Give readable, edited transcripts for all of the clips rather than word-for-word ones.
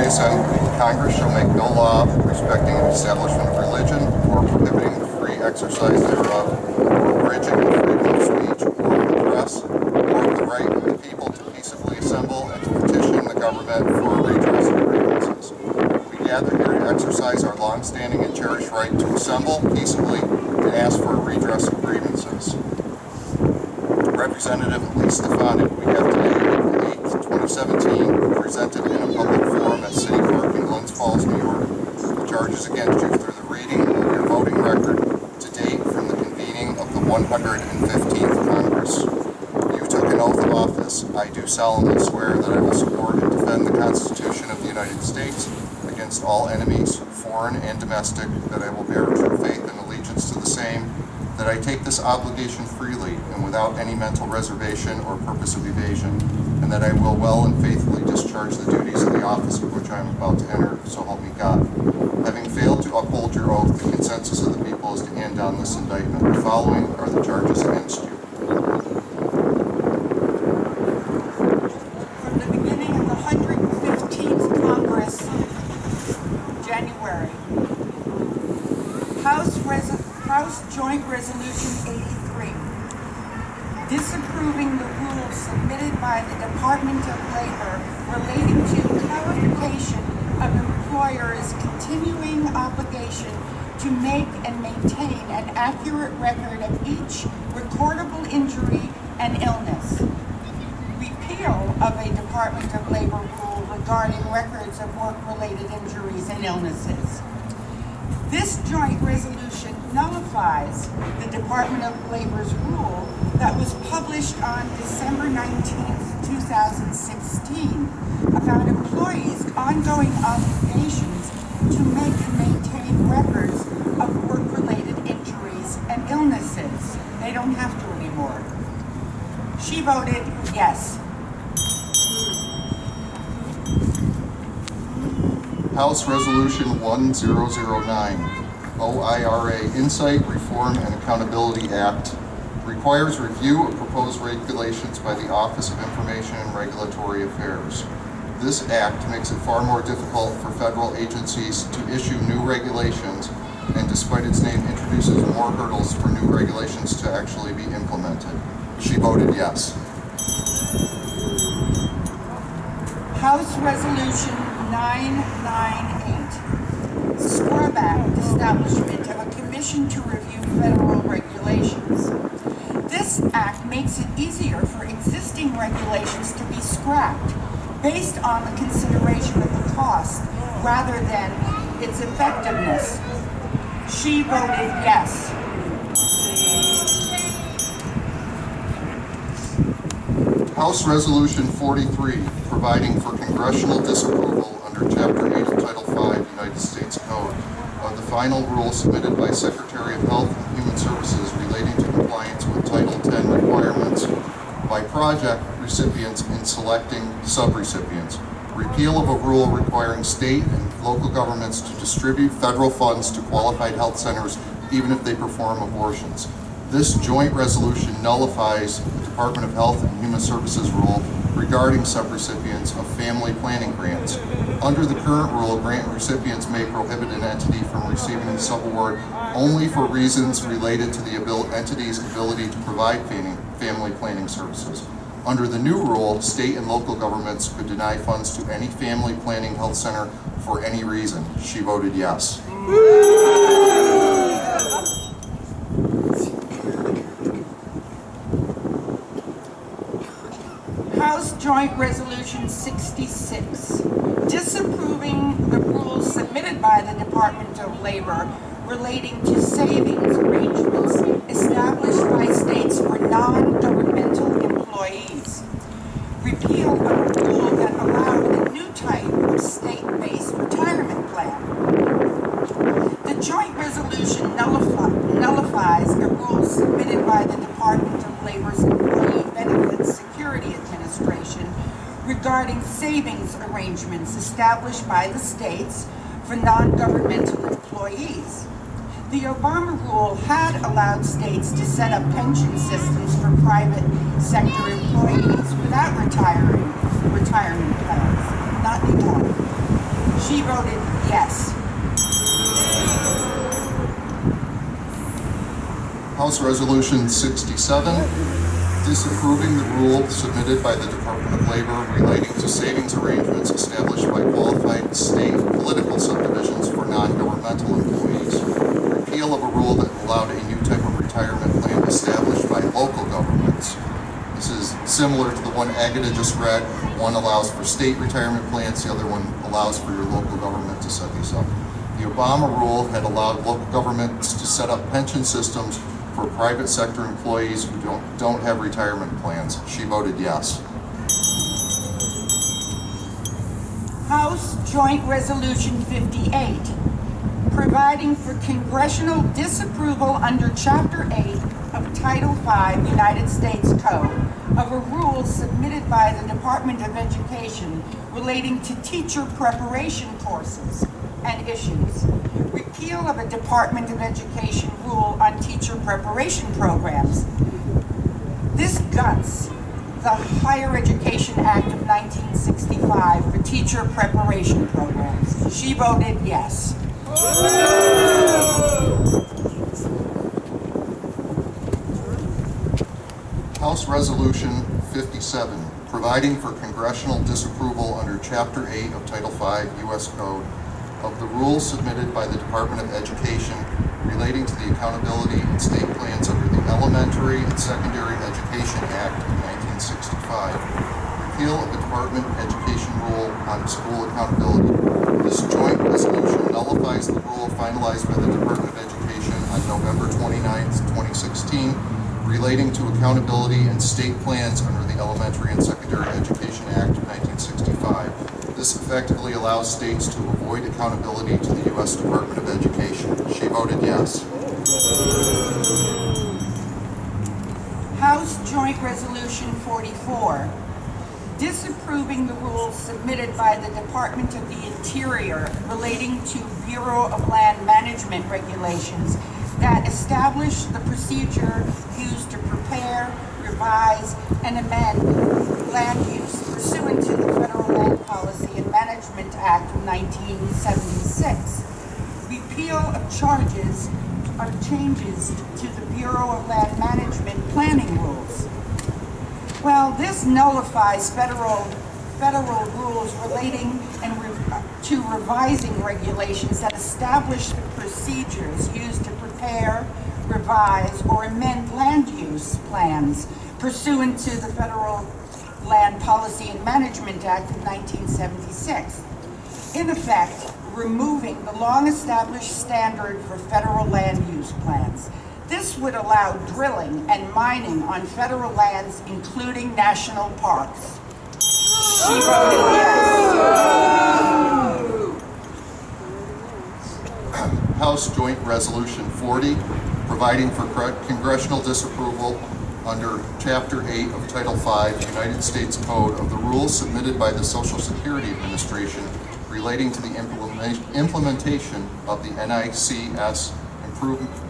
reason, Congress shall make no law respecting an establishment of religion or prohibiting the free exercise thereof, or abridging the freedom of speech or of the press, or of the right of the people to peaceably assemble and to petition the government for a redress of grievances. We gather here to exercise our long-standing and cherished right to assemble peaceably and ask for a redress of grievances. Representative Stefanik, we have today, April 8, 2017, presented in a public forum at City Park in Glens Falls, New York, the charges against you through the reading of your voting record to date from the convening of the 115th Congress. You took an oath of office. I do solemnly swear that I will support and defend the Constitution of the United States against all enemies, foreign and domestic, that I will bear true faith and allegiance to the same, that I take this obligation freely and without any mental reservation or purpose of evasion, and that I will well and faithfully discharge the duties of the office of which I am about to enter, so help me God. Having failed to uphold your oath, the consensus of the people is to hand down this indictment. The following are the charges against you. From the beginning of the 115th Congress, January, House Joint Resolution 83, disapproving the rules submitted by the Department of Labor relating to clarification of employers' continuing obligation to make and maintain an accurate record of each recordable injury and illness. Repeal of a Department of Labor rule regarding records of work-related injuries and illnesses. This joint resolution nullifies the Department of Labor's rule that was published on December 19, 2016, about employees' ongoing obligations to make and maintain records of work-related injuries and illnesses. They don't have to anymore. She voted yes. House Resolution 1009, OIRA Insight, Reform, and Accountability Act, requires review of proposed regulations by the Office of Information and Regulatory Affairs. This act makes it far more difficult for federal agencies to issue new regulations, and despite its name, introduces more hurdles for new regulations to actually be implemented. She voted yes. House Resolution 998, Scrub Act, establishment of a commission to review federal regulations. This act makes it easier for existing regulations to be scrapped based on the consideration of the cost rather than its effectiveness. She voted yes. House Resolution 43, providing for congressional disapproval under Chapter 8 of Title 5 United States Code of the final rule submitted by Secretary of Health and Human Services relating to compliance with Title 10 requirements by project recipients in selecting subrecipients. Repeal of a rule requiring state and local governments to distribute federal funds to qualified health centers even if they perform abortions. This joint resolution nullifies the Department of Health and Human Services rule regarding subrecipients of family planning grants. Under the current rule, grant recipients may prohibit an entity from receiving the subaward only for reasons related to the entity's ability to provide family planning services. Under the new rule, state and local governments could deny funds to any family planning health center for any reason. She voted yes. House Joint Resolution 66, disapproving the rules submitted by the Department of Labor relating to savings arrangements established by states for non-governmental employees. Repeal of a rule that allowed a new type of state-based retirement plan. The joint resolution nullifies a rule submitted by the Department of Labor's Employee Benefits Security Administration regarding savings arrangements established by the states for non-governmental employees. The Obama rule had allowed states to set up pension systems for private sector employees without retirement plans. Not anymore. She voted yes. House Resolution 67, disapproving the rule submitted by the Department of Labor relating to savings arrangements established by qualified state political subdivisions for non-governmental employees. Repeal of a rule that allowed a new type of retirement plan established by local governments. This is similar to the one Agatha just read. One allows for state retirement plans, the other one allows for your local government to set these up. The Obama rule had allowed local governments to set up pension systems for private sector employees who don't have retirement plans. She voted yes. House Joint Resolution 58, providing for congressional disapproval under Chapter 8 of Title 5 United States Code of a rule submitted by the Department of Education relating to teacher preparation courses and issues. Repeal of a Department of Education rule on teacher preparation programs. This guts the Higher Education Act of 1965 for teacher preparation programs. She voted yes. House Resolution 57, providing for congressional disapproval under Chapter 8 of Title 5 U.S. Code of the rules submitted by the Department of Education relating to the accountability and state plans under the Elementary and Secondary Education Act of 1965. Repeal of the Department of Education rule on school accountability. This joint resolution nullifies the rule finalized by the Department of Education on November 29, 2016, relating to accountability and state plans under the Elementary and Secondary Education Act of 1965. This effectively allows states to avoid accountability to the U.S. Department of Education. She voted yes. House Joint Resolution 44, disapproving the rules submitted by the Department of the Interior relating to Bureau of Land Management regulations that establish the procedure used to prepare, revise, and amend land use pursuant to the Federal Land Policy and Management Act of 1976. Repeal of charges or changes to the Bureau of Land Management planning rules. Well, this nullifies federal rules relating to revising regulations that establish the procedures used to prepare, revise, or amend land use plans pursuant to the Federal Land Policy and Management Act of 1976. In effect, removing the long-established standard for federal land use plans. This would allow drilling and mining on federal lands, including national parks. She voted yes. House Joint Resolution 40, providing for congressional disapproval under Chapter 8 of Title 5 United States Code of the rules submitted by the Social Security Administration relating to the implementation of the NICS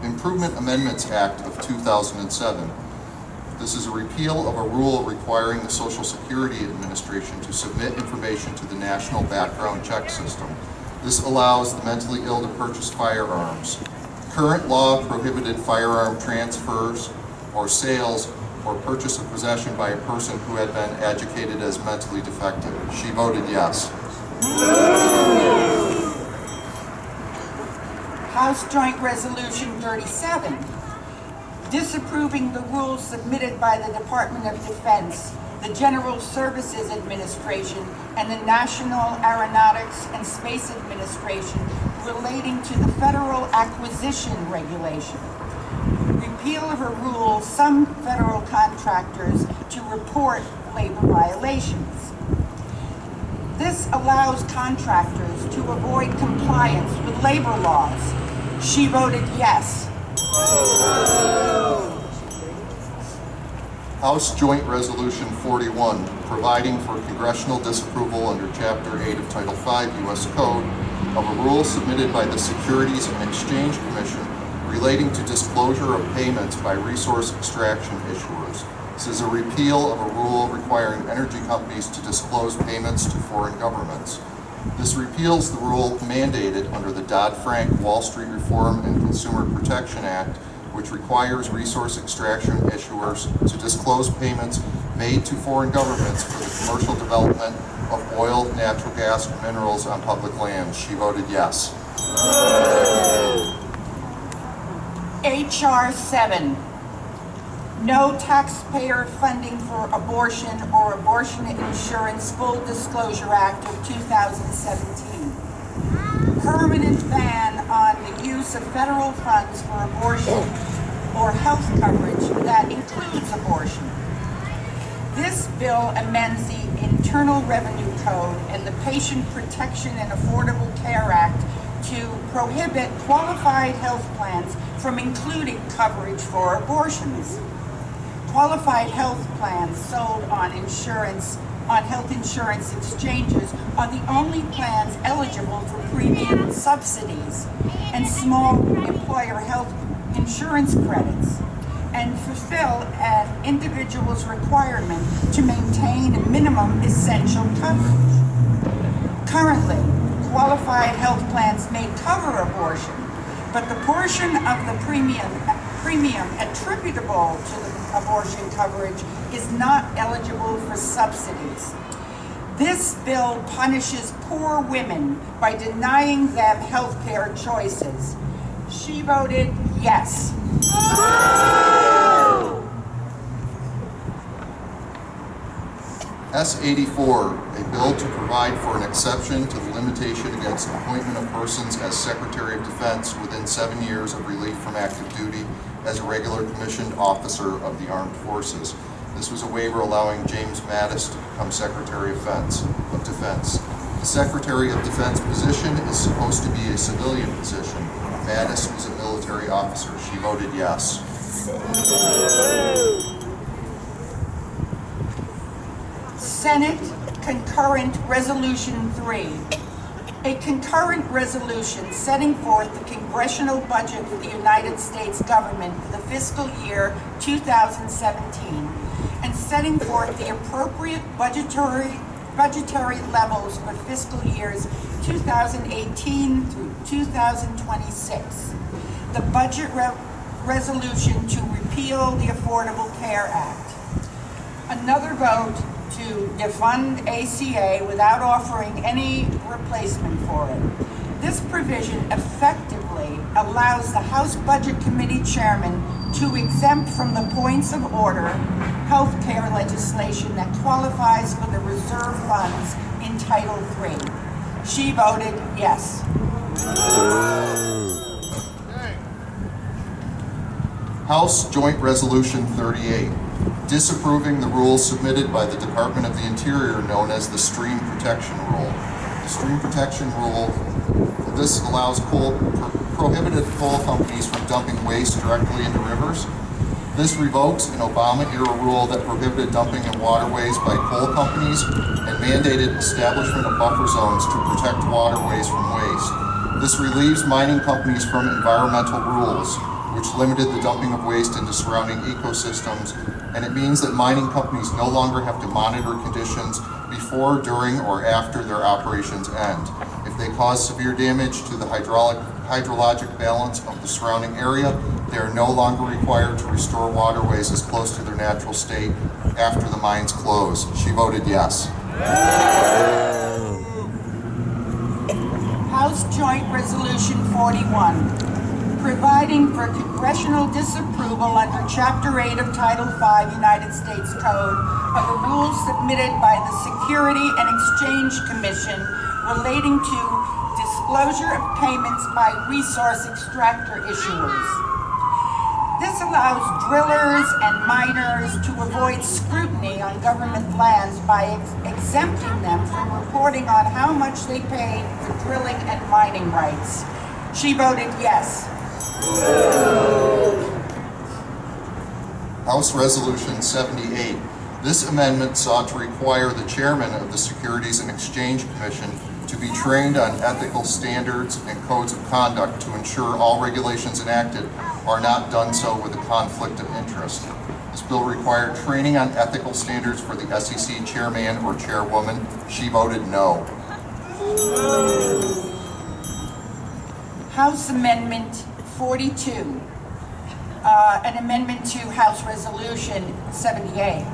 Improvement Amendments Act of 2007. This is a repeal of a rule requiring the Social Security Administration to submit information to the National Background Check System. This allows the mentally ill to purchase firearms. Current law prohibited firearm transfers or sales or purchase or possession by a person who had been adjudicated as mentally defective. She voted yes. House Joint Resolution 37, disapproving the rules submitted by the Department of Defense, the General Services Administration, and the National Aeronautics and Space Administration relating to the Federal Acquisition Regulation. Repeal of a rule some federal contractors to report labor violations. This allows contractors to avoid compliance with labor laws. She voted yes. House Joint Resolution 41, providing for congressional disapproval under Chapter 8 of Title 5 U.S. Code of a rule submitted by the Securities and Exchange Commission relating to disclosure of payments by resource extraction issuers. This is a repeal of a rule requiring energy companies to disclose payments to foreign governments. This repeals the rule mandated under the Dodd-Frank Wall Street Reform and Consumer Protection Act, which requires resource extraction issuers to disclose payments made to foreign governments for the commercial development of oil, natural gas, or minerals on public lands. She voted yes. H.R. 7. No taxpayer funding for abortion or Abortion Insurance Full Disclosure Act of 2017. Permanent ban on the use of federal funds for abortion or health coverage that includes abortion. This bill amends the Internal Revenue Code and the Patient Protection and Affordable Care Act to prohibit qualified health plans from including coverage for abortions. Qualified health plans sold on health insurance exchanges are the only plans eligible for premium subsidies and small employer health insurance credits, and fulfill an individual's requirement to maintain minimum essential coverage. Currently, qualified health plans may cover abortion, but the portion of the premium attributable to the abortion coverage is not eligible for subsidies. This bill punishes poor women by denying them health care choices. She voted yes. S-84, a bill to provide for an exception to the limitation against appointment of persons as Secretary of Defense within 7 years of relief from active duty as a regular commissioned officer of the Armed Forces. This was a waiver allowing James Mattis to become Secretary of Defense. The Secretary of Defense position is supposed to be a civilian position. Mattis is a military officer. She voted yes. Senate Concurrent Resolution 3. A concurrent resolution setting forth the congressional budget for the United States government for the fiscal year 2017 and setting forth the appropriate budgetary levels for fiscal years 2018 through 2026. The budget resolution to repeal the Affordable Care Act. Another vote to defund ACA without offering any replacement for it. This provision effectively allows the House Budget Committee Chairman to exempt from the points of order health care legislation that qualifies for the reserve funds in Title III. She voted yes. House Joint Resolution 38, disapproving the rules submitted by the Department of the Interior known as the Stream Protection Rule. The Stream Protection Rule, this allows prohibited coal companies from dumping waste directly into rivers. This revokes an Obama-era rule that prohibited dumping in waterways by coal companies and mandated establishment of buffer zones to protect waterways from waste. This relieves mining companies from environmental rules, which limited the dumping of waste into surrounding ecosystems, and it means that mining companies no longer have to monitor conditions before, during, or after their operations end. If they cause severe damage to the hydrologic balance of the surrounding area, they are no longer required to restore waterways as close to their natural state after the mines close. She voted yes. House Joint Resolution 41, providing for congressional disapproval under Chapter 8 of Title V United States Code of the rules submitted by the Security and Exchange Commission relating to disclosure of payments by resource extractor issuers. This allows drillers and miners to avoid scrutiny on government lands by exempting them from reporting on how much they paid for drilling and mining rights. She voted yes. House Resolution 78. This amendment sought to require the chairman of the Securities and Exchange Commission to be trained on ethical standards and codes of conduct to ensure all regulations enacted are not done so with a conflict of interest. This bill required training on ethical standards for the SEC chairman or chairwoman. She voted no. House Amendment 42, an amendment to House Resolution 78.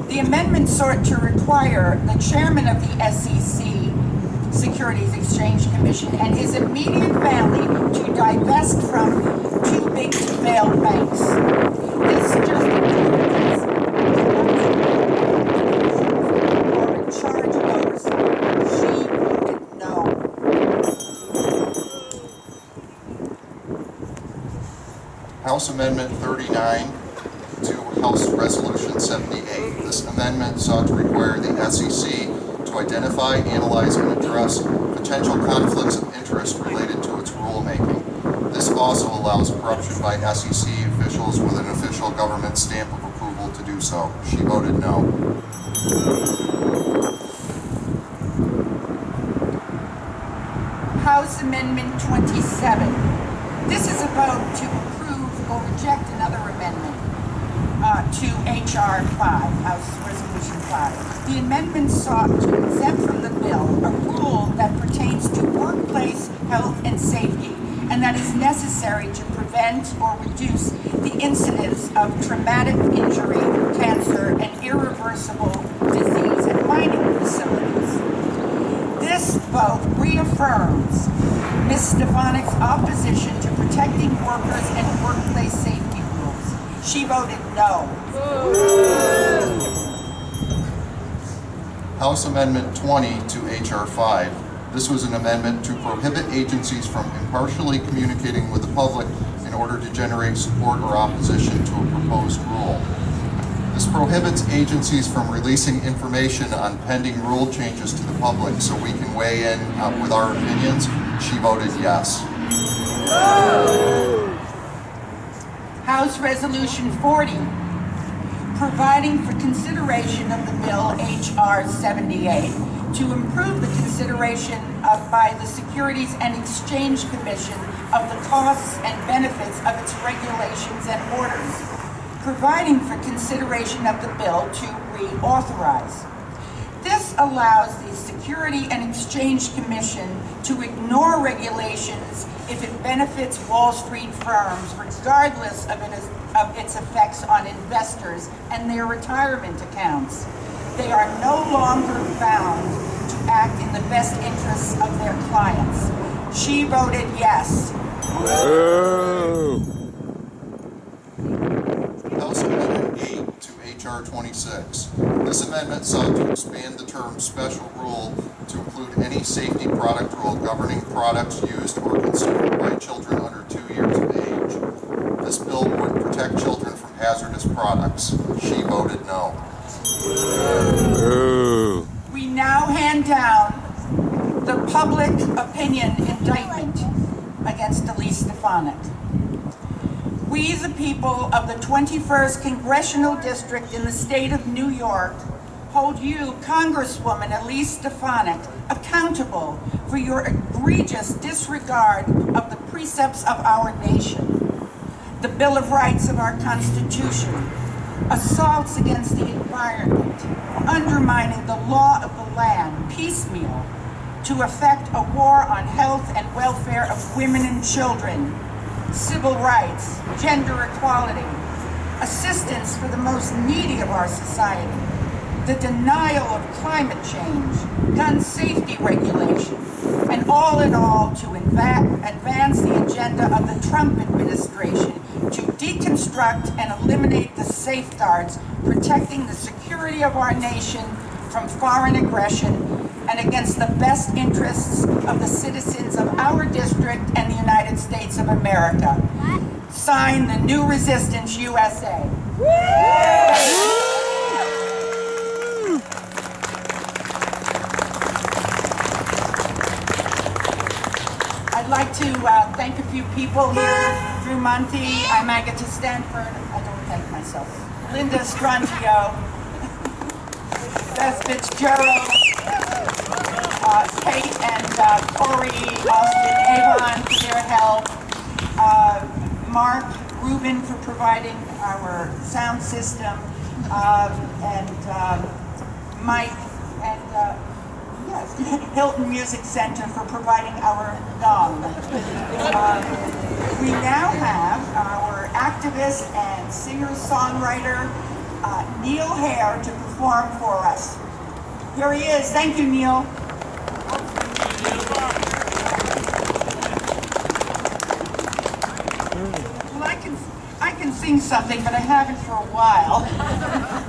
The amendment sought to require the chairman of the SEC, Securities Exchange Commission, and his immediate family to divest from too big to fail banks. This just includes or in charge of oversight. She voted no. House Amendment 39 to House Resolution 78. This amendment sought to require the SEC to identify, analyze, and address potential conflicts of interest related to its rulemaking. This also allows corruption by SEC officials with an official government stamp of approval to do so. She voted no. House Amendment 27. This is a vote to approve or reject another amendment to H.R. 5, House Resolution 5. The amendment sought to exempt from the bill a rule that pertains to workplace health and safety and that is necessary to prevent or reduce the incidence of traumatic injury, cancer, and irreversible disease at mining facilities. This vote reaffirms Ms. Stefanik's opposition to protecting workers and workplace safety rules. She voted no. House Amendment 20 to H.R. 5. This was an amendment to prohibit agencies from impartially communicating with the public in order to generate support or opposition to a proposed rule. This prohibits agencies from releasing information on pending rule changes to the public so we can weigh in with our opinions. She voted yes. House Resolution 40, providing for consideration of the bill H.R. 78 to improve the consideration by the Securities and Exchange Commission of the costs and benefits of its regulations and orders, providing for consideration of the bill to reauthorize. This allows the Securities and Exchange Commission to ignore regulations if it benefits Wall Street firms, regardless of its effects on investors and their retirement accounts. They are no longer bound to act in the best interests of their clients. She voted yes. House Amendment 8 to H.R. 26. This amendment sought to expand the term special rule to include any safety product rule governing products used or consumed by children under 2 years of age. This bill would protect children from hazardous products. She voted no. We now hand down the public opinion indictment against Elise Stefanik. We, the people of the 21st Congressional District in the state of New York, hold you, Congresswoman Elise Stefanik, accountable for your egregious disregard of the precepts of our nation, the Bill of Rights of our Constitution, assaults against the environment, undermining the law of the land piecemeal to effect a war on health and welfare of women and children, civil rights, gender equality, assistance for the most needy of our society, the denial of climate change, gun safety regulation, and all in all to advance the agenda of the Trump administration to deconstruct and eliminate the safeguards protecting the security of our nation from foreign aggression and against the best interests of the citizens of our district and the United States of America. Signed, the New Resistance, USA. I'd like to thank a few people here. Drew Monty, I'm Agatha Stanford. I don't thank myself. Linda Strangio, Beth Fitzgerald, Kate and Corey, Austin, Avon for their help, Mark Rubin for providing our sound system, and Mike and yes. Hilton Music Center for providing our gong. We now have our activist and singer-songwriter Neil Hare to perform for us. Here he is. Thank you, Neil. Well, I can sing something, but I haven't for a while.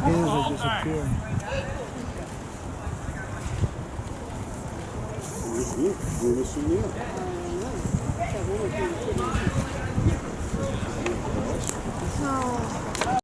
Bonjour, Neil.